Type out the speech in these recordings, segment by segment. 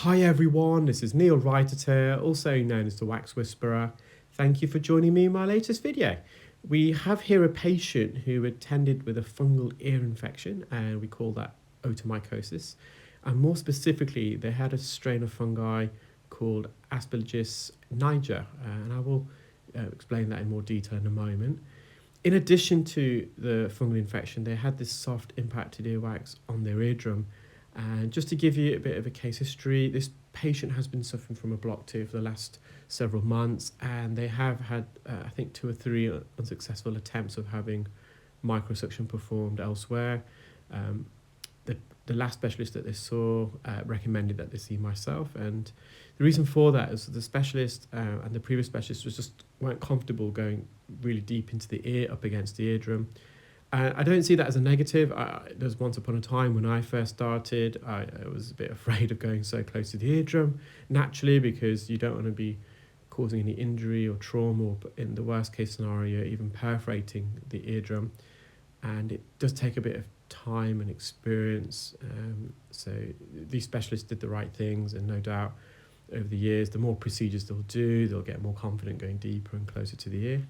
Hi everyone, this is Neel Raithatha, also known as the Wax Whisperer. Thank you for joining me in my latest video. We have here a patient who attended with a fungal ear infection, and we call that otomycosis. And more specifically, they had a strain of fungi called Aspergillus niger, and I will explain that in more detail in a moment. In addition to the fungal infection, they had this soft impacted earwax on their eardrum. And just to give you a bit of a case history, this patient has been suffering from a blocked ear for the last several months, and they have had, I think, 2 or 3 unsuccessful attempts of having microsuction performed elsewhere. The last specialist that they saw recommended that they see myself, and the reason for that is the specialist and the previous specialist weren't comfortable going really deep into the ear, up against the eardrum. I don't see that as a negative. There's once upon a time when I first started, I was a bit afraid of going so close to the eardrum, naturally, because you don't want to be causing any injury or trauma, or in the worst case scenario, even perforating the eardrum. And it does take a bit of time and experience. So these specialists did the right things, and no doubt over the years, the more procedures they'll do, they'll get more confident going deeper and closer to the ear.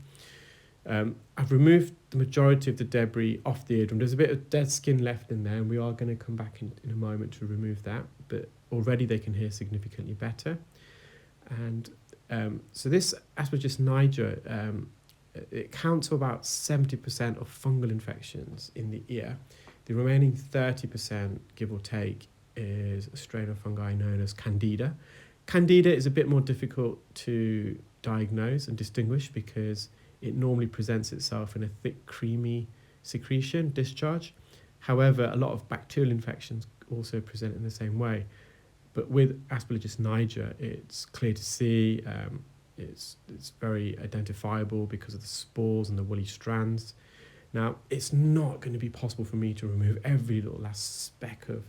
I've removed the majority of the debris off the eardrum. There's a bit of dead skin left in there, and we are going to come back in a moment to remove that, but already they can hear significantly better. And so this Aspergillus niger, it counts for about 70% of fungal infections in the ear. The remaining 30%, give or take, is a strain of fungi known as Candida. Candida is a bit more difficult to diagnose and distinguish because it normally presents itself in a thick, creamy secretion, discharge. However, a lot of bacterial infections also present in the same way. But with Aspergillus niger, it's clear to see, it's very identifiable because of the spores and the woolly strands. Now, it's not going to be possible for me to remove every little last speck of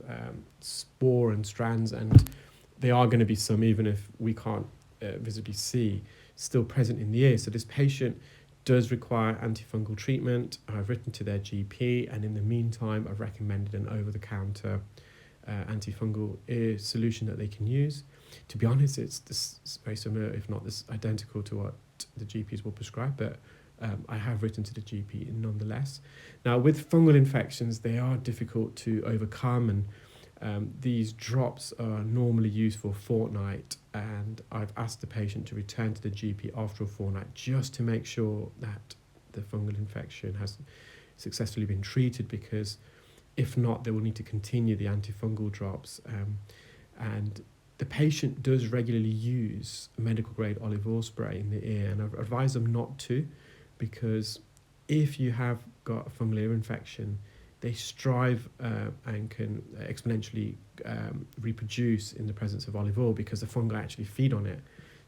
spore and strands, and there are going to be some, even if we can't visibly see, still present in the ear. So this patient does require antifungal treatment. I've written to their GP, and in the meantime, I've recommended an over-the-counter antifungal ear solution that they can use. To be honest, it's very similar, if not this identical, to what the GPs will prescribe, but I have written to the GP nonetheless. Now, with fungal infections, they are difficult to overcome, and these drops are normally used for a fortnight, and I've asked the patient to return to the GP after a fortnight just to make sure that the fungal infection has successfully been treated, because if not, they will need to continue the antifungal drops. And the patient does regularly use medical grade olive oil spray in the ear, and I've advised them not to, because if you have got a fungal ear infection, they strive and can exponentially reproduce in the presence of olive oil, because the fungi actually feed on it.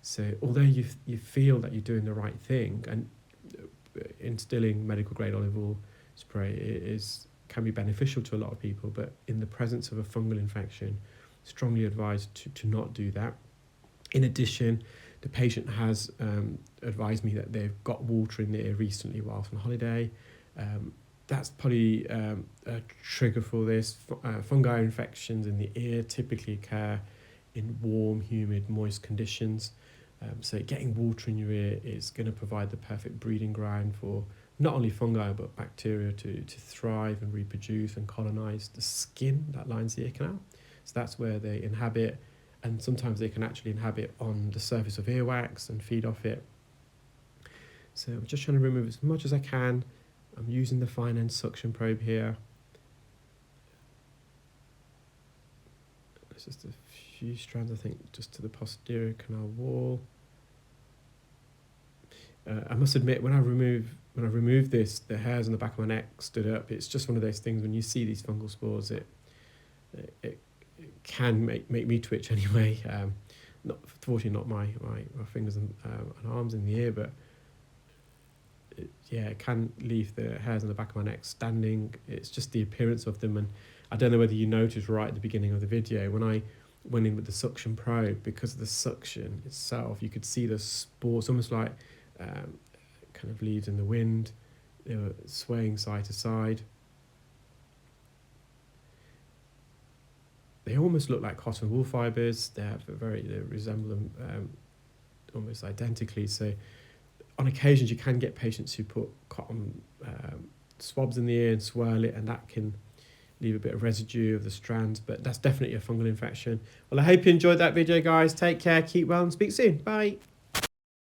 So although you feel that you're doing the right thing, and instilling medical grade olive oil spray can be beneficial to a lot of people, but in the presence of a fungal infection, strongly advised to not do that. In addition, the patient has advised me that they've got water in the ear recently whilst on holiday. That's probably a trigger for this. Fungi infections in the ear typically occur in warm, humid, moist conditions. So getting water in your ear is going to provide the perfect breeding ground for not only fungi but bacteria to thrive and reproduce and colonize the skin that lines the ear canal. So that's where they inhabit, and sometimes they can actually inhabit on the surface of earwax and feed off it. So I'm just trying to remove as much as I can. I'm using the fine end suction probe here. There's just a few strands, I think, just to the posterior canal wall. I must admit, when I removed this, the hairs on the back of my neck stood up. It's just one of those things, when you see these fungal spores, it can make me twitch anyway. Fortunately, not my fingers and arms in the ear, but it can leave the hairs on the back of my neck standing. It's just the appearance of them. And I don't know whether you noticed right at the beginning of the video, when I went in with the suction probe, because of the suction itself, you could see the spores, almost like kind of leaves in the wind. They were swaying side to side. they almost look like cotton wool fibres. They resemble them almost identically. So on occasions you can get patients who put cotton swabs in the ear and swirl it, and that can leave a bit of residue of the strands, but that's definitely a fungal infection. Well, I hope you enjoyed that video, guys. Take care, keep well, and speak soon. Bye.